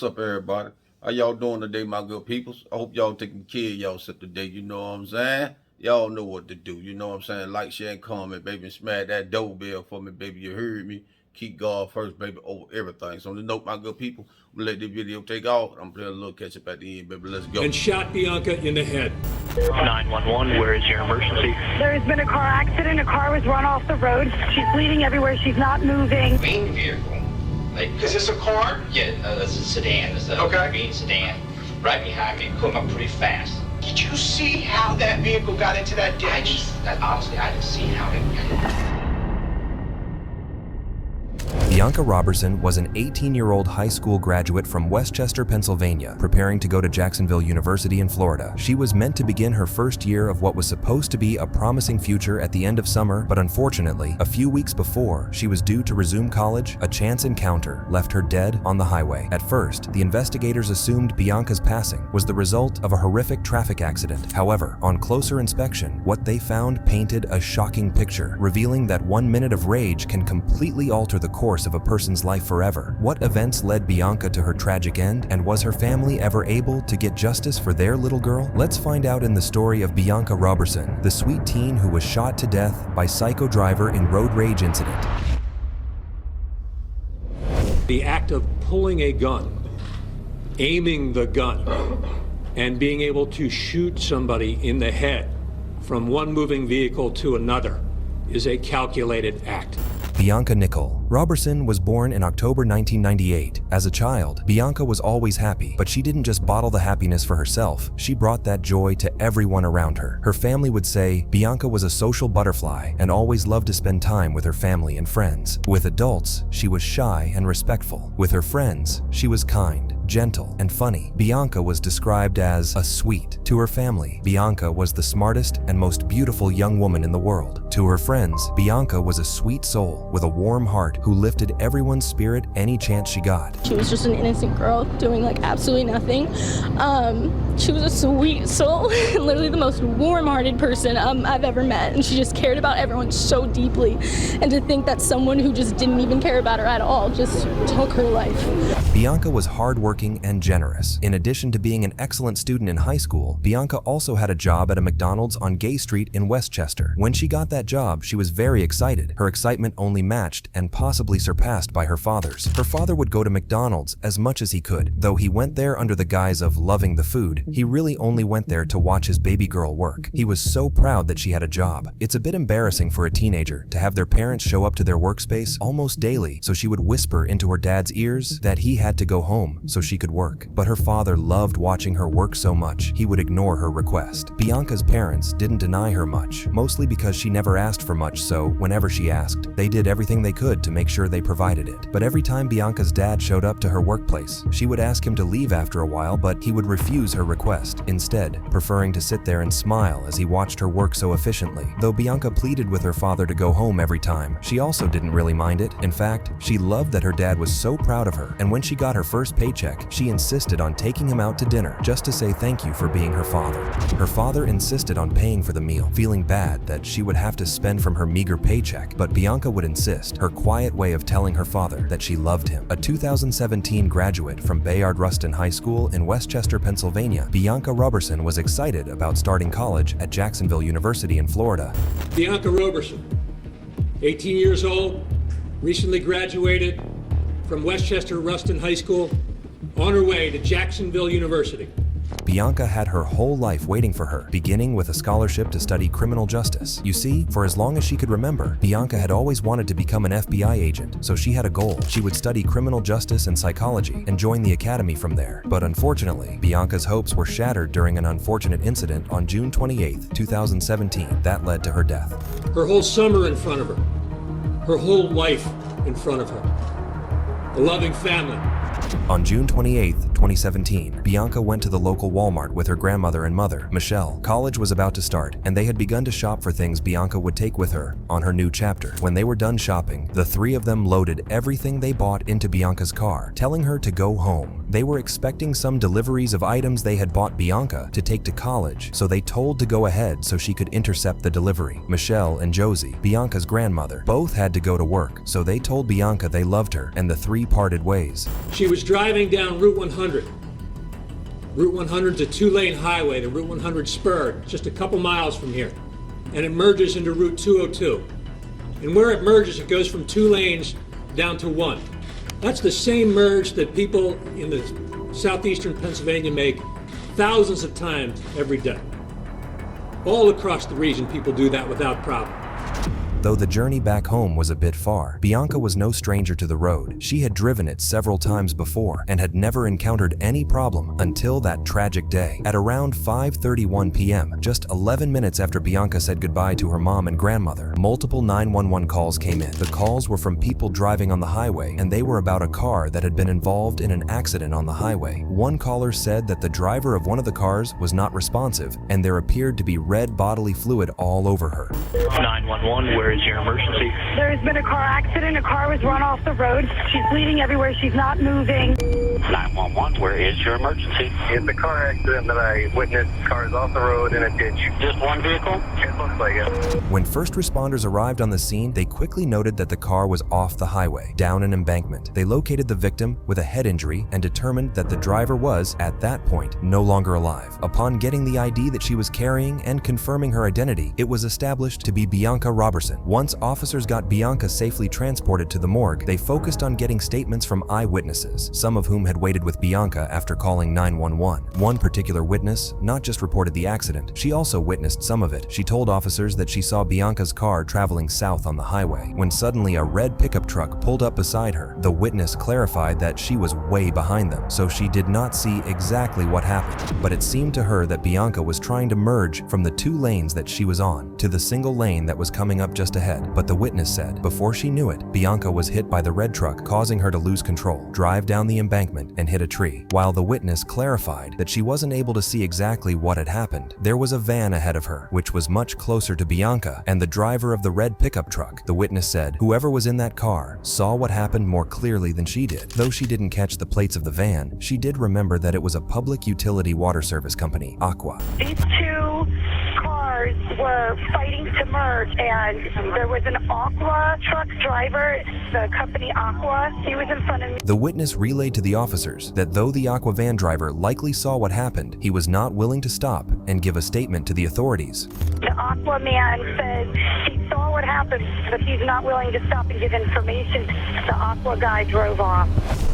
What's up, everybody? How y'all doing today, my good peoples? I hope y'all taking care of y'allself today, you know what I'm saying? Y'all know what to do, you know what I'm saying? Like, share, and comment, baby, and smash that doorbell for me, baby. You heard me. Keep God first, baby, over everything. So on the note, my good people, I'm gonna let this video take off. I'm playing a little catch up at the end, baby. Let's go. And shot Bianca in the head. 911, where is your emergency? There has been a car accident. A car was run off the road. She's bleeding everywhere. She's not moving. Green vehicle. Like, is this a car? Yeah, it's a sedan. It's a green sedan. Right behind me, come up pretty fast. Did you see how that vehicle got into that ditch? Honestly, I didn't see how it. Bianca Robertson was an 18-year-old high school graduate from Westchester, Pennsylvania, preparing to go to Jacksonville University in Florida. She was meant to begin her first year of what was supposed to be a promising future at the end of summer, but unfortunately, a few weeks before she was due to resume college, a chance encounter left her dead on the highway. At first, the investigators assumed Bianca's passing was the result of a horrific traffic accident. However, on closer inspection, what they found painted a shocking picture, revealing that 1 minute of rage can completely alter the course of a person's life forever. What events led Bianca to her tragic end, and was her family ever able to get justice for their little girl? Let's find out in the story of Bianca Robertson, the sweet teen who was shot to death by psycho driver in road rage incident. The act of pulling a gun, aiming the gun, and being able to shoot somebody in the head from one moving vehicle to another is a calculated act. Bianca Nicole Robertson was born in October 1998. As a child, Bianca was always happy, but she didn't just bottle the happiness for herself. She brought that joy to everyone around her. Her family would say Bianca was a social butterfly and always loved to spend time with her family and friends. With adults, she was shy and respectful. With her friends, she was kind, gentle, and funny. Bianca was described as a sweet. To her family, Bianca was the smartest and most beautiful young woman in the world. To her friends, Bianca was a sweet soul with a warm heart who lifted everyone's spirit any chance she got. She was just an innocent girl doing like absolutely nothing. She was a sweet soul, literally the most warm-hearted person I've ever met, and she just cared about everyone so deeply. And to think that someone who just didn't even care about her at all just took her life. Bianca was hardworking and generous. In addition to being an excellent student in high school, Bianca also had a job at a McDonald's on Gay Street in Westchester. When she got that job, she was very excited. Her excitement only matched and possibly surpassed by her father's. Her father would go to McDonald's as much as he could. Though he went there under the guise of loving the food, he really only went there to watch his baby girl work. He was so proud that she had a job. It's a bit embarrassing for a teenager to have their parents show up to their workspace almost daily, so she would whisper into her dad's ears that he had to go home so she could work. But her father loved watching her work so much, he would ignore her request. Bianca's parents didn't deny her much, mostly because she never asked for much, so whenever she asked, they did everything they could to make sure they provided it. But every time Bianca's dad showed up to her workplace, she would ask him to leave after a while, but he would refuse her request, instead preferring to sit there and smile as he watched her work so efficiently. Though Bianca pleaded with her father to go home every time, she also didn't really mind it. In fact, she loved that her dad was so proud of her, and when she got her first paycheck, she insisted on taking him out to dinner just to say thank you for being her father. Her father insisted on paying for the meal, feeling bad that she would have to spend from her meager paycheck, but Bianca would insist, her quiet way of telling her father that she loved him. A 2017 graduate from Bayard Rustin High School in Westchester, Pennsylvania, Bianca Robertson was excited about starting college at Jacksonville University in Florida. Bianca Robertson, 18 years old, recently graduated from Westchester Rustin High School, on her way to Jacksonville University. Bianca had her whole life waiting for her, beginning with a scholarship to study criminal justice. You see, for as long as she could remember, Bianca had always wanted to become an FBI agent, so she had a goal. She would study criminal justice and psychology and join the academy from there. But unfortunately, Bianca's hopes were shattered during an unfortunate incident on June 28, 2017 that led to her death. Her whole summer in front of her, her whole life in front of her, a loving family. On June 28, 2017, Bianca went to the local Walmart with her grandmother and mother, Michelle. College was about to start, and they had begun to shop for things Bianca would take with her on her new chapter. When they were done shopping, the three of them loaded everything they bought into Bianca's car, telling her to go home. They were expecting some deliveries of items they had bought Bianca to take to college, so they told to go ahead so she could intercept the delivery. Michelle and Josie, Bianca's grandmother, both had to go to work, so they told Bianca they loved her, and the three parted ways. She was driving down Route 100. Route 100's a two-lane highway. The Route 100 spur, just a couple miles from here, and it merges into Route 202. And where it merges, it goes from 2 lanes down to 1. That's the same merge that people in the southeastern Pennsylvania make thousands of times every day. All across the region, people do that without problem. Though the journey back home was a bit far, Bianca was no stranger to the road. She had driven it several times before and had never encountered any problem until that tragic day. At around 5:31 p.m., just 11 minutes after Bianca said goodbye to her mom and grandmother, multiple 911 calls came in. The calls were from people driving on the highway, and they were about a car that had been involved in an accident on the highway. One caller said that the driver of one of the cars was not responsive, and there appeared to be red bodily fluid all over her. 911, where is your emergency? There has been a car accident. A car was run off the road. She's bleeding everywhere. She's not moving. 911, where is your emergency? It's a car accident that I witnessed. Cars off the road in a ditch. Just one vehicle? It looks like it. When first responders arrived on the scene, they quickly noted that the car was off the highway, down an embankment. They located the victim with a head injury and determined that the driver was, at that point, no longer alive. Upon getting the ID that she was carrying and confirming her identity, it was established to be Bianca Robertson. Once officers got Bianca safely transported to the morgue, they focused on getting statements from eyewitnesses, some of whom had waited with Bianca after calling 911. One particular witness not just reported the accident, she also witnessed some of it. She told officers that she saw Bianca's car traveling south on the highway, when suddenly a red pickup truck pulled up beside her. The witness clarified that she was way behind them, so she did not see exactly what happened, but it seemed to her that Bianca was trying to merge from the 2 lanes that she was on to the single lane that was coming up just ahead. But the witness said, before she knew it, Bianca was hit by the red truck, causing her to lose control, drive down the embankment, and hit a tree. While the witness clarified that she wasn't able to see exactly what had happened, there was a van ahead of her, which was much closer to Bianca and the driver of the red pickup truck. The witness said whoever was in that car saw what happened more clearly than she did. Though she didn't catch the plates of the van, she did remember that it was a public utility water service company, Aqua. These 2 cars were fighting to merge, and there was an Aqua truck driver, the company Aqua. He was in front of me. The witness relayed to the officers that though the Aqua van driver likely saw what happened, he was not willing to stop and give a statement to the authorities. The Aqua man said he saw what happened, but he's not willing to stop and give information. The Aqua guy drove off.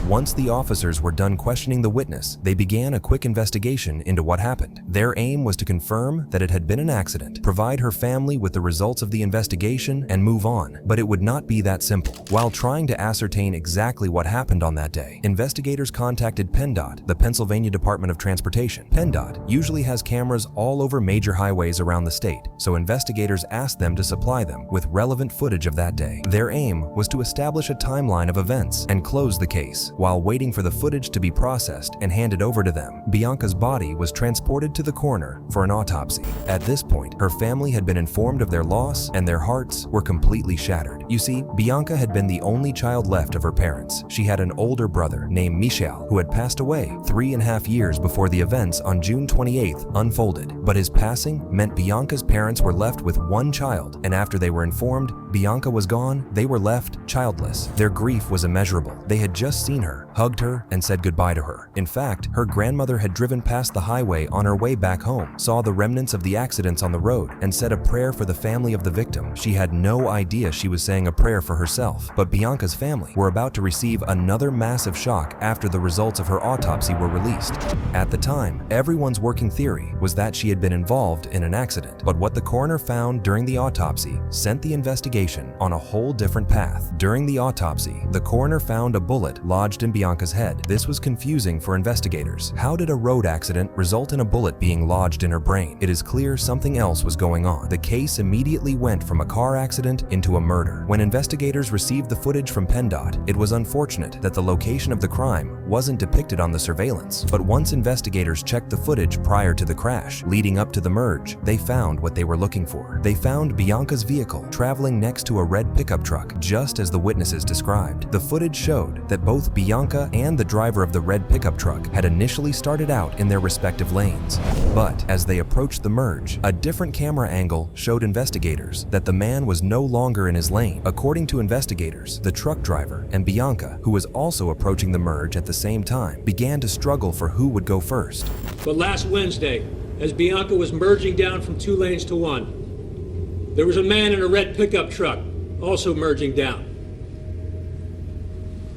Once the officers were done questioning the witness, they began a quick investigation into what happened. Their aim was to confirm that it had been an accident, provide her family with the results of the investigation, and move on. But it would not be that simple. While trying to ascertain exactly what happened on that day, investigators contacted PennDOT, the Pennsylvania Department of Transportation. PennDOT usually has cameras all over major highways around the state, so investigators asked them to supply them with relevant footage of that day. Their aim was to establish a timeline of events and close the case. While waiting for the footage to be processed and handed over to them, Bianca's body was transported to the coroner for an autopsy. At this point, her family had been informed of their loss and their hearts were completely shattered. You see, Bianca had been the only child left of her parents. She had an older brother named Michel who had passed away 3.5 years before the events on June 28th unfolded. But his passing meant Bianca's parents were left with one child, and after they were informed Bianca was gone, they were left childless. Their grief was immeasurable. They had just seen her, hugged her, and said goodbye to her. In fact, her grandmother had driven past the highway on her way back home, saw the remnants of the accidents on the road, and said a prayer for the family of the victim. She had no idea she was saying a prayer for herself, but Bianca's family were about to receive another massive shock after the results of her autopsy were released. At the time, everyone's working theory was that she had been involved in an accident, but what the coroner found during the autopsy sent the investigation on a whole different path. During the autopsy, the coroner found a bullet lodged in Bianca's head. This was confusing for investigators. How did a road accident result in a bullet being lodged in her brain? It is clear something else was going on. The case immediately went from a car accident into a murder. When investigators received the footage from PennDOT, it was unfortunate that the location of the crime wasn't depicted on the surveillance. But once investigators checked the footage prior to the crash, leading up to the merge, they found what they were looking for. They found Bianca's vehicle vehicle traveling next to a red pickup truck, just as the witnesses described. The footage showed that both Bianca and the driver of the red pickup truck had initially started out in their respective lanes. But as they approached the merge, a different camera angle showed investigators that the man was no longer in his lane. According to investigators, the truck driver and Bianca, who was also approaching the merge at the same time, began to struggle for who would go first. But last Wednesday, as Bianca was merging down from 2 lanes to 1, there was a man in a red pickup truck also merging down.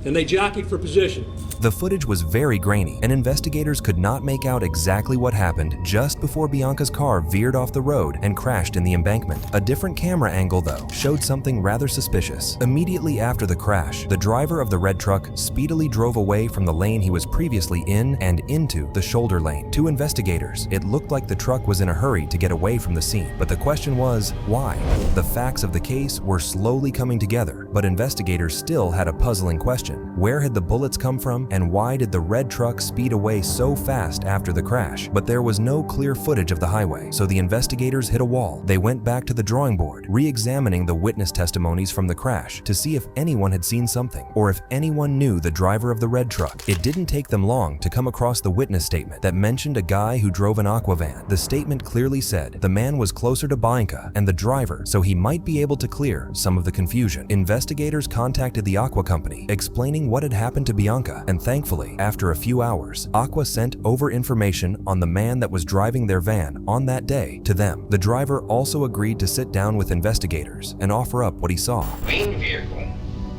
And they jockeyed for position. The footage was very grainy, and investigators could not make out exactly what happened just before Bianca's car veered off the road and crashed in the embankment. A different camera angle, though, showed something rather suspicious. Immediately after the crash, the driver of the red truck speedily drove away from the lane he was previously in and into the shoulder lane. To investigators, it looked like the truck was in a hurry to get away from the scene. But the question was, why? The facts of the case were slowly coming together, but investigators still had a puzzling question. Where had the bullets come from? And why did the red truck speed away so fast after the crash? But there was no clear footage of the highway, so the investigators hit a wall. They went back to the drawing board, re-examining the witness testimonies from the crash to see if anyone had seen something, or if anyone knew the driver of the red truck. It didn't take them long to come across the witness statement that mentioned a guy who drove an aqua van. The statement clearly said the man was closer to Bianca and the driver, so he might be able to clear some of the confusion. Investigators contacted the aqua company, explaining what had happened to Bianca, and thankfully, after a few hours, Aqua sent over information on the man that was driving their van on that day to them. The driver also agreed to sit down with investigators and offer up what he saw. Green vehicle.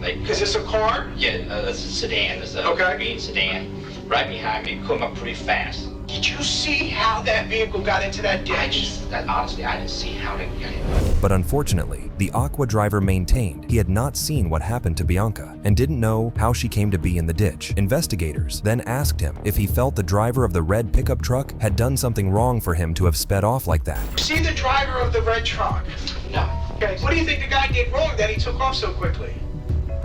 Like, Is this a car? yeah, it's a sedan. It's a Okay. green sedan. Right behind me, coming up pretty fast. Did you see how that vehicle got into that ditch? Honestly, I didn't see how they got it. But unfortunately, the Aqua driver maintained he had not seen what happened to Bianca and didn't know how she came to be in the ditch. Investigators then asked him if he felt the driver of the red pickup truck had done something wrong for him to have sped off like that. See the driver of the red truck? No. Okay, what do you think the guy did wrong that he took off so quickly?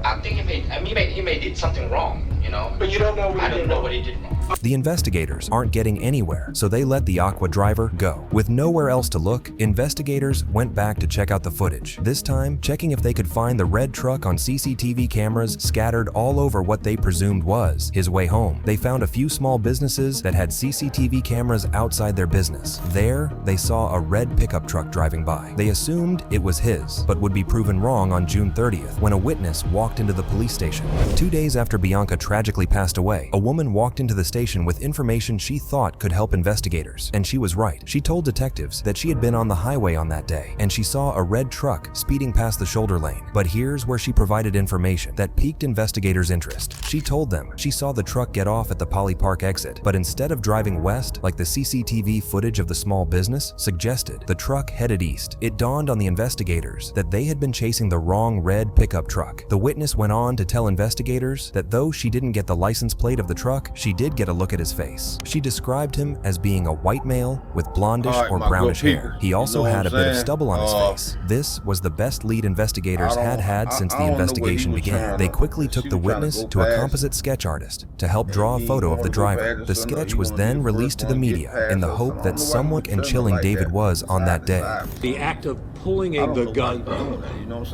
I think he may did something wrong, you know. But you don't know what he I did don't know wrong. what he did wrong. The investigators aren't getting anywhere, so they let the Aqua driver go. With nowhere else to look, investigators went back to check out the footage, this time checking if they could find the red truck on CCTV cameras scattered all over what they presumed was his way home. They found a few small businesses that had CCTV cameras outside their business. There, they saw a red pickup truck driving by. They assumed it was his, but would be proven wrong on June 30th when a witness walked into the police station. 2 days after Bianca tragically passed away, a woman walked into the station with information she thought could help investigators, and she was right. She told detectives that she had been on the highway on that day, and she saw a red truck speeding past the shoulder lane. But here's where she provided information that piqued investigators' interest. She told them she saw the truck get off at the Poly Park exit, but instead of driving west like the CCTV footage of the small business suggested, the truck headed east. It dawned on the investigators that they had been chasing the wrong red pickup truck. The witness went on to tell investigators that though she didn't get the license plate of the truck, she did get a look at his face. She described him as being a white male with blondish or brownish hair. He also had a bit of stubble on his face. This was the best lead investigators had since the investigation began. They quickly took the witness to a composite sketch artist to help draw a photo of the driver. The sketch was then released to the media in the hope that someone and chilling David was on that day. The act of pulling the gun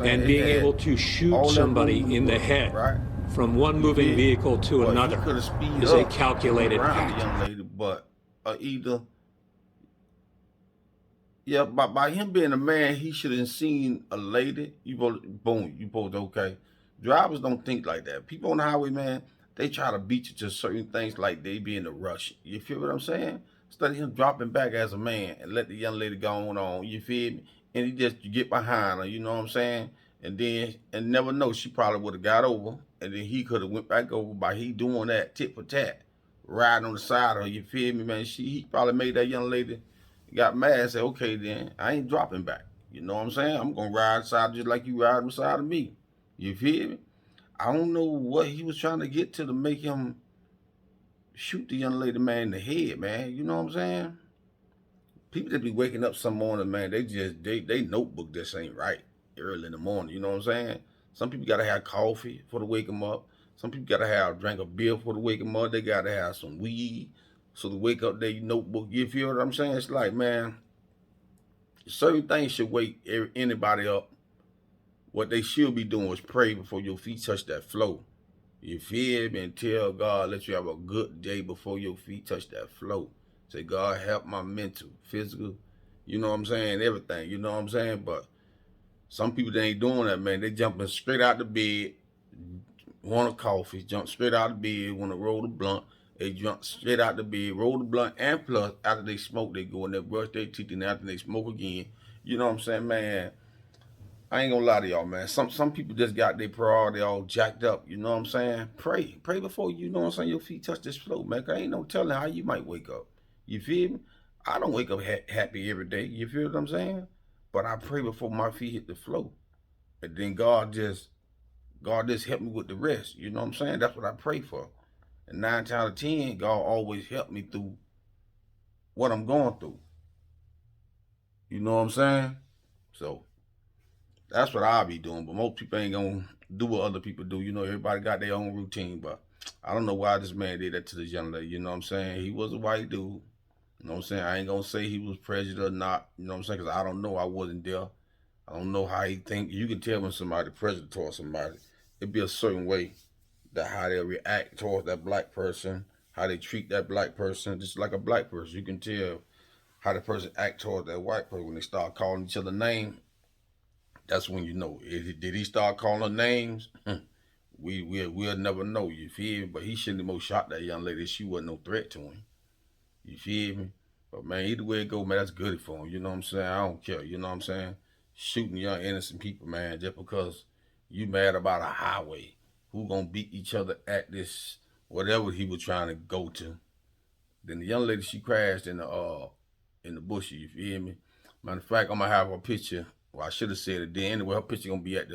and being able to shoot somebody in the head from one moving vehicle to another is a calculated act. Young lady, but either, yeah, by him being a man, he should have seen a lady. You both, boom, you both okay. Drivers don't think like that. People on the highway, man, they try to beat you to certain things like they be in a rush. You feel what I'm saying? Instead of him dropping back as a man and let the young lady go on, you feel me? And he just get behind her, you know what I'm saying? And then, and never know, she probably would have got over, and then he could have went back over by he doing that tit for tat, riding on the side of her, you feel me, man? He probably made that young lady got mad and said, okay, then, I ain't dropping back. You know what I'm saying? I'm going to ride side just like you ride beside of me. You feel me? I don't know what he was trying to get to make him shoot the young lady, man, in the head, man. You know what I'm saying? People that be waking up some morning, man, they notebook this ain't right early in the morning. You know what I'm saying? Some people got to have coffee for to wake them up. Some people got to have drink a beer for to wake them up. They got to have some weed so to wake up their notebook. You feel what I'm saying? It's like, man, certain things should wake anybody up what they should be doing is pray before your feet touch that floor. You feel me? And tell God, let you have a good day before your feet touch that floor. Say, God, help my mental, physical, you know what I'm saying, everything, you know what I'm saying? But some people, they ain't doing that, man. They jumping straight out the bed, want a coffee, jump straight out the bed, want to roll the blunt. They jump straight out the bed, roll the blunt, and plus, after they smoke, they go in there, brush their teeth, and after they smoke again. You know what I'm saying, man? I ain't gonna lie to y'all, man. Some people just got their priority all jacked up. You know what I'm saying? Pray before you know what I'm saying. Your feet touch this floor, man. 'Cause ain't no telling how you might wake up. You feel me? I don't wake up happy every day. You feel what I'm saying? But I pray before my feet hit the floor, and then God just help me with the rest. You know what I'm saying? That's what I pray for. And 9 times out of 10, God always help me through what I'm going through. You know what I'm saying? So that's what I'll be doing. But most people ain't gonna do what other people do. You know, everybody got their own routine. But I don't know why this man did that to this young lady. You know what I'm saying? He was a white dude. You know what I'm saying? I ain't gonna say he was prejudiced or not. You know what I'm saying? Because I don't know. I wasn't there. I don't know how he think. You can tell when somebody prejudiced towards somebody. It'd be a certain way that how they react towards that black person, how they treat that black person, just like a black person. You can tell how the person act towards that white person when they start calling each other names. That's when you know. Did he start calling names? We'll never know. You feel me? But he shouldn't have most shot that young lady. She wasn't no threat to him. You feel me? But man, either way it go, man, that's good for him. You know what I'm saying? I don't care. You know what I'm saying? Shooting young innocent people, man, just because you mad about a highway. Who gonna beat each other at this whatever he was trying to go to? Then the young lady, she crashed in the bushes. You feel me? Matter of fact, I'm gonna have a picture. Well, I should have said it then. Anyway, her picture gonna be at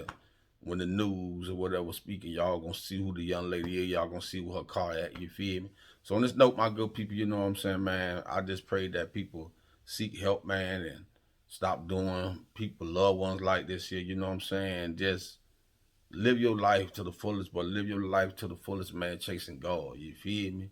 when the news or whatever speaking. Y'all gonna see who the young lady is. Y'all gonna see where her car at. You feel me? So on this note, my good people, you know what I'm saying, man. I just pray that people seek help, man, and stop doing people, loved ones like this here. You know what I'm saying? Just live your life to the fullest, but live your life to the fullest, man, chasing God. You feel me?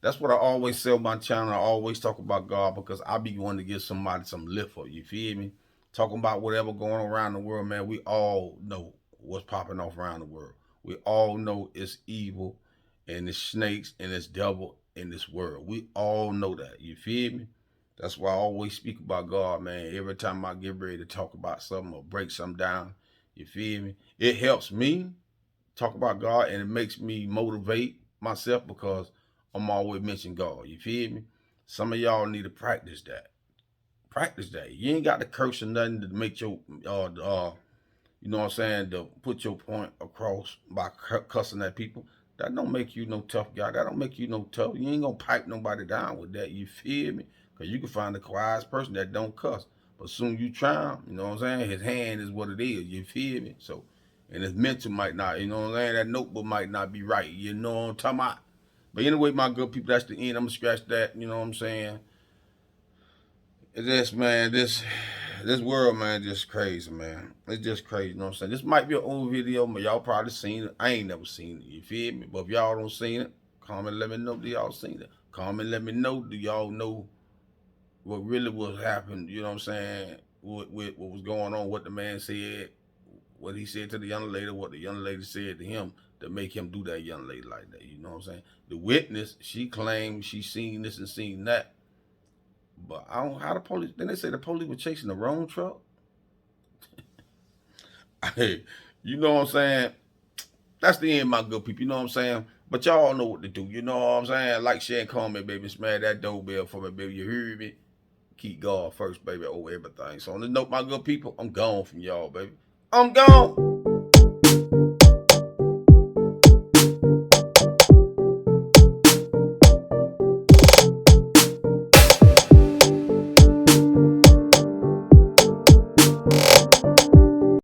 That's what I always say on my channel. I always talk about God because I be wanting to give somebody some lift up. You feel me? Talking about whatever going on around the world, man. We all know what's popping off around the world. We all know it's evil and it's snakes and it's devil in this world. We all know that. You feel me? That's why I always speak about God, man. Every time I get ready to talk about something or break something down, you feel me? It helps me talk about God and it makes me motivate myself because I'm always mentioning God. You feel me? Some of y'all need to practice that. Practice that. You ain't got to curse or nothing to make your, you know what I'm saying, to put your point across by cussing at people. That don't make you no tough guy. That don't make you no tough. You ain't gonna pipe nobody down with that. You feel me? Because you can find the quietest person that don't cuss. But soon you try him, you know what I'm saying? His hand is what it is. You feel me? So, and his mental might not, you know what I'm saying? That notebook might not be right. You know what I'm talking about? But anyway, my good people, that's the end. I'm gonna scratch that, you know what I'm saying? This, man, this world, man, just crazy, man. It's just crazy, you know what I'm saying? This might be an old video, but y'all probably seen it. I ain't never seen it, you feel me? But if y'all don't seen it, comment, let me know, do y'all seen it? Comment, let me know, do y'all know what really was happening, you know what I'm saying? What was going on, what the man said, what he said to the young lady, what the young lady said to him to make him do that young lady like that, you know what I'm saying? The witness, she claimed she seen this and seen that. But I don't how the police. Then they say the police were chasing the wrong truck. Hey, you know what I'm saying? That's the end, my good people. You know what I'm saying? But y'all know what to do. You know what I'm saying? Like, share, and comment, baby. Smash that doorbell for me, baby. You hear me? Keep God first, baby, over everything. So on this note, my good people, I'm gone from y'all, baby. I'm gone.